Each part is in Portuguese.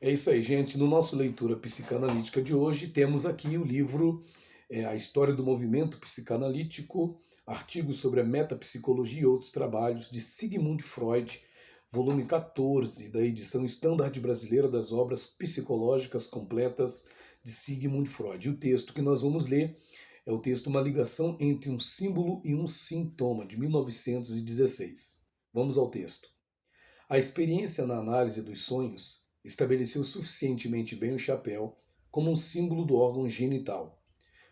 É isso aí, gente. No nosso leitura psicanalítica de hoje, temos aqui o livro A História do Movimento Psicanalítico, artigos sobre a metapsicologia e outros trabalhos, de Sigmund Freud, volume 14, da edição Standard Brasileira das Obras Psicológicas Completas de Sigmund Freud. E o texto que nós vamos ler é o texto Uma Ligação entre um Símbolo e um Sintoma, de 1916. Vamos ao texto. A experiência na análise dos sonhos estabeleceu suficientemente bem o chapéu como um símbolo do órgão genital,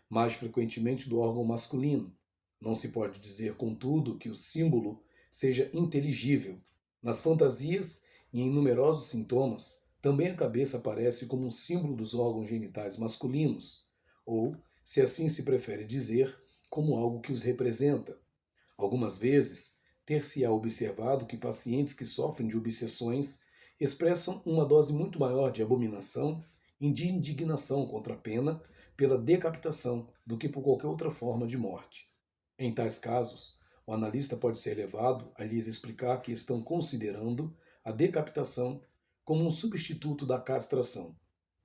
mais frequentemente do órgão masculino. Não se pode dizer, contudo, que o símbolo seja inteligível. Nas fantasias e em numerosos sintomas, também a cabeça aparece como um símbolo dos órgãos genitais masculinos, ou, se assim se prefere dizer, como algo que os representa. Algumas vezes, ter-se-á observado que pacientes que sofrem de obsessões expressam uma dose muito maior de abominação e de indignação contra a pena pela decapitação do que por qualquer outra forma de morte. Em tais casos, o analista pode ser levado a lhes explicar que estão considerando a decapitação como um substituto da castração.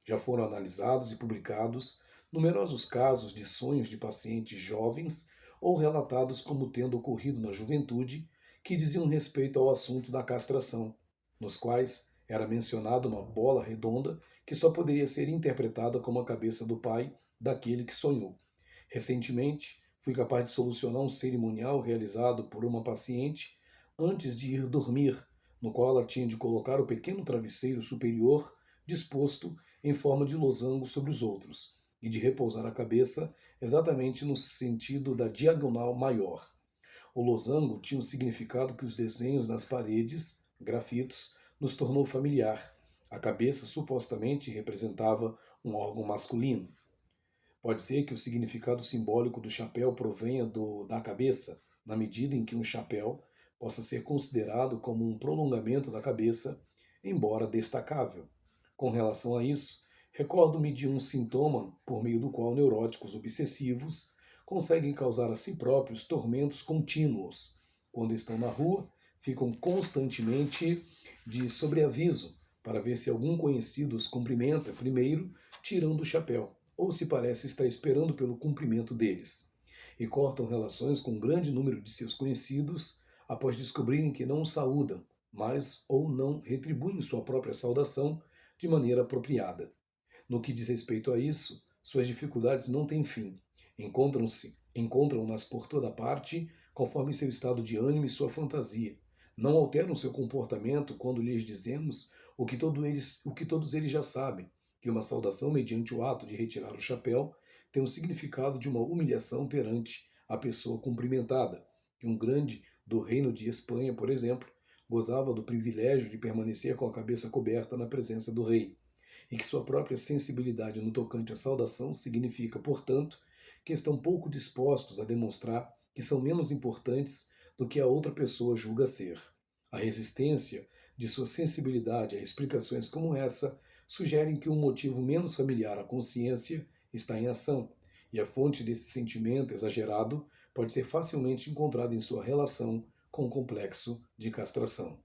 Já foram analisados e publicados numerosos casos de sonhos de pacientes jovens ou relatados como tendo ocorrido na juventude que diziam respeito ao assunto da castração, nos quais era mencionada uma bola redonda que só poderia ser interpretada como a cabeça do pai daquele que sonhou. Recentemente, fui capaz de solucionar um cerimonial realizado por uma paciente antes de ir dormir, no qual ela tinha de colocar o pequeno travesseiro superior disposto em forma de losango sobre os outros, e de repousar a cabeça exatamente no sentido da diagonal maior. O losango tinha um significado que os desenhos nas paredes, grafitos, nos tornou familiar. A cabeça supostamente representava um órgão masculino. Pode ser que o significado simbólico do chapéu provenha da cabeça, na medida em que um chapéu possa ser considerado como um prolongamento da cabeça, embora destacável. Com relação a isso, recordo-me de um sintoma por meio do qual neuróticos obsessivos conseguem causar a si próprios tormentos contínuos. Quando estão na rua, ficam constantemente de sobreaviso para ver se algum conhecido os cumprimenta primeiro, tirando o chapéu, ou se parece estar esperando pelo cumprimento deles, e cortam relações com um grande número de seus conhecidos após descobrirem que não os saúdam, mas ou não retribuem sua própria saudação de maneira apropriada. No que diz respeito a isso, suas dificuldades não têm fim. Encontram-nas por toda parte, conforme seu estado de ânimo e sua fantasia. Não alteram seu comportamento quando lhes dizemos o que todos eles já sabem, que uma saudação mediante o ato de retirar o chapéu tem o significado de uma humilhação perante a pessoa cumprimentada, que um grande do reino de Espanha, por exemplo, gozava do privilégio de permanecer com a cabeça coberta na presença do rei, e que sua própria sensibilidade no tocante à saudação significa, portanto, que estão pouco dispostos a demonstrar que são menos importantes do que a outra pessoa julga ser. A resistência de sua sensibilidade a explicações como essa sugerem que um motivo menos familiar à consciência está em ação, e a fonte desse sentimento exagerado pode ser facilmente encontrada em sua relação com o complexo de castração.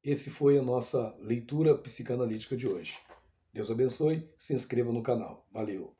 Esse foi a nossa leitura psicanalítica de hoje. Deus abençoe, se inscreva no canal. Valeu!